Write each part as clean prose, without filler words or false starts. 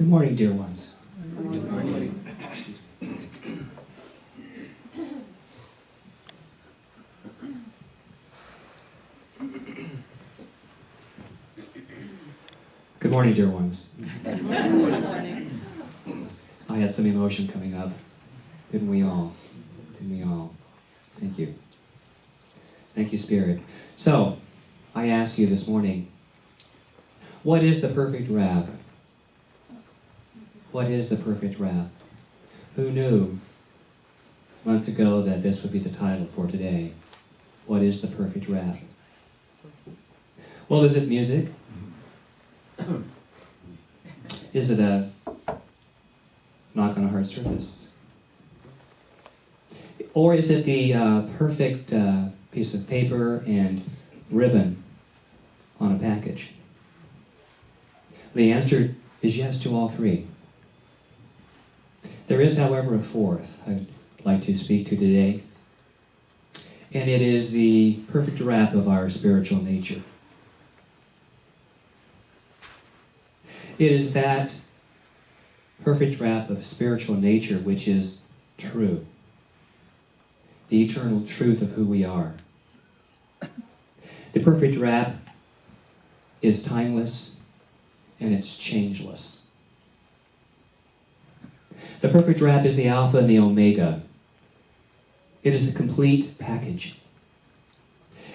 Good morning, dear ones. Good morning. Good morning, dear ones. Good morning. I had some emotion coming up. Didn't we all? Didn't we all? Thank you. Thank you, Spirit. So, I ask you this morning, what is the perfect rap? What is the perfect rap? Who knew months ago that this would be the title for today? What is the perfect rap? Well, is it music? Is it a knock on a hard surface? Or is it the perfect piece of paper and ribbon on a package? The answer is yes to all three. There is, however, a fourth I'd like to speak to today, and it is the perfect wrap of our spiritual nature. It is that perfect wrap of spiritual nature which is true, the eternal truth of who we are. The perfect wrap is timeless and it's changeless. The perfect wrap is the Alpha and the Omega. It is the complete package.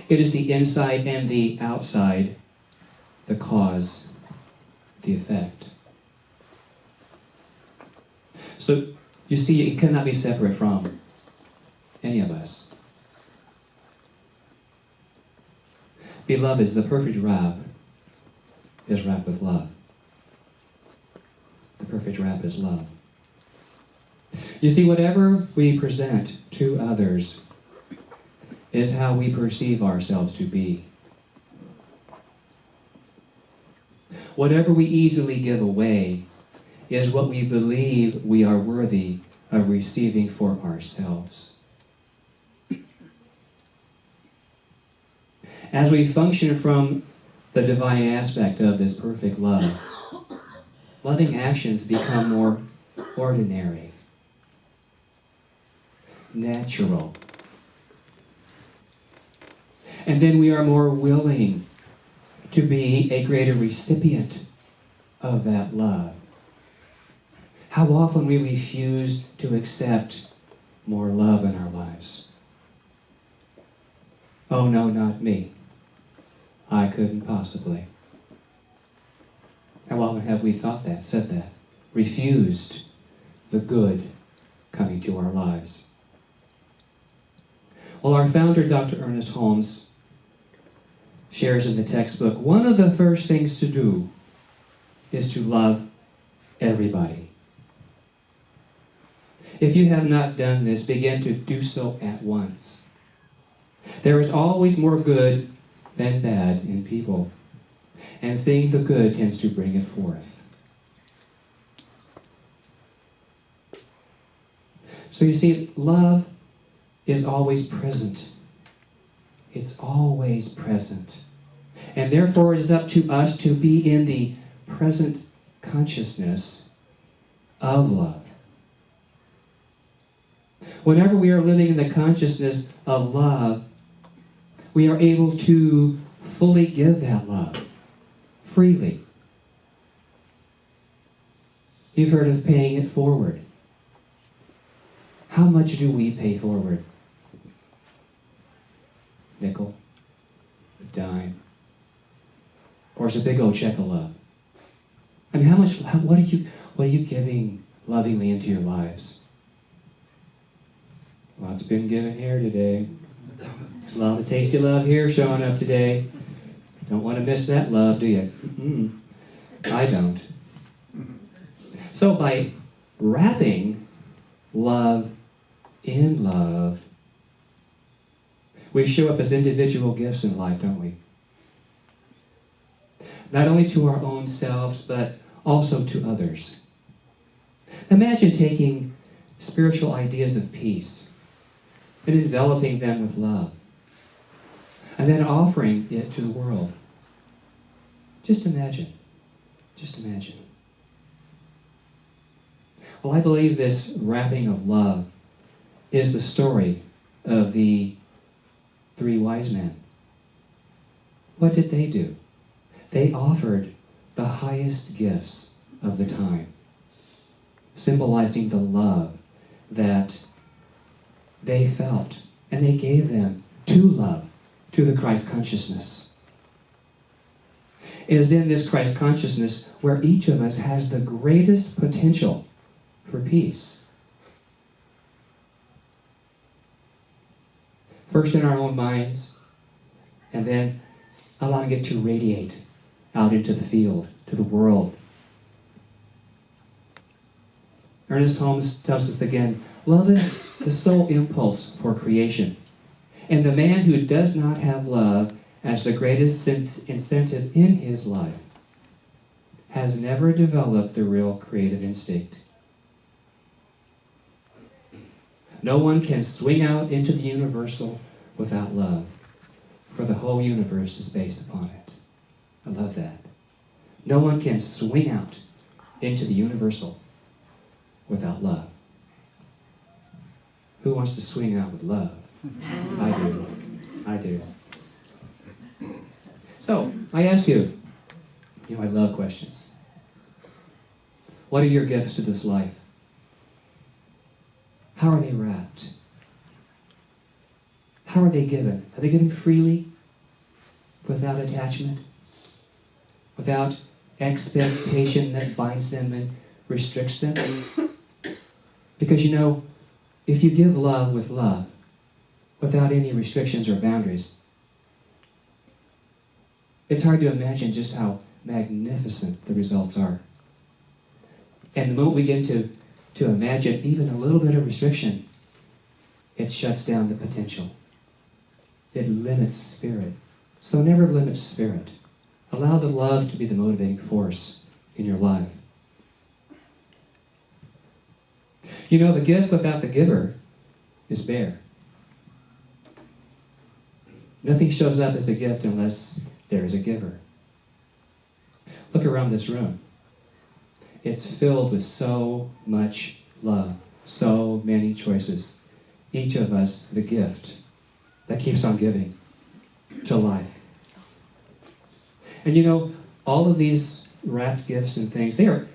It is the inside and the outside, the cause, the effect. So, you see, it cannot be separate from any of us. Beloved, the perfect wrap is wrapped with love. The perfect wrap is love. You see, whatever we present to others is how we perceive ourselves to be. Whatever we easily give away is what we believe we are worthy of receiving for ourselves. As we function from the divine aspect of this perfect love, loving actions become more ordinary, natural. And then we are more willing to be a greater recipient of that love. How often we refuse to accept more love in our lives. Oh no, not me. I couldn't possibly. How often have we thought that, said that, refused the good coming to our lives? Well, our founder, Dr. Ernest Holmes, shares in the textbook, one of the first things to do is to love everybody. If you have not done this, begin to do so at once. There is always more good than bad in people, and seeing the good tends to bring it forth. So you see, love is always present. It's always present. And therefore it is up to us to be in the present consciousness of love. Whenever we are living in the consciousness of love, we are able to fully give that love, freely. You've heard of paying it forward. How much do we pay forward? Nickel? A dime? Or is it a big old check of love? I mean, what are you giving lovingly into your lives? Lots been given here today. There's a lot of tasty love here showing up today. Don't want to miss that love, do you? I don't. So by wrapping love in love, we show up as individual gifts in life, don't we? Not only to our own selves, but also to others. Imagine taking spiritual ideas of peace and enveloping them with love, and then offering it to the world. Just imagine. Just imagine. Well, I believe this wrapping of love is the story of the 3 wise men. What did they do? They offered the highest gifts of the time, symbolizing the love that they felt, and they gave them to love, to the Christ consciousness. It is in this Christ consciousness where each of us has the greatest potential for peace. First in our own minds, and then allowing it to radiate out into the field, to the world. Ernest Holmes tells us again, love is the sole impulse for creation. And the man who does not have love as the greatest incentive in his life has never developed the real creative instinct. No one can swing out into the universal without love, for the whole universe is based upon it. I love that. No one can swing out into the universal without love. Who wants to swing out with love? I do. I do. So, I ask you, I love questions. What are your gifts to this life? How are they wrapped? How are they given? Are they given freely? Without attachment? Without expectation that binds them and restricts them? Because if you give love with love, without any restrictions or boundaries, it's hard to imagine just how magnificent the results are. And the moment we get to imagine even a little bit of restriction, it shuts down the potential. It limits spirit. So never limit spirit. Allow the love to be the motivating force in your life. The gift without the giver is bare. Nothing shows up as a gift unless there is a giver. Look around this room. It's filled with so much love, so many choices. Each of us, the gift that keeps on giving to life. And all of these wrapped gifts and things, they are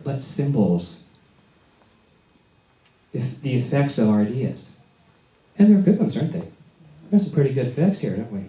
but symbols, the effects of our ideas. And they're good ones, aren't they? We have some pretty good effects here, don't we?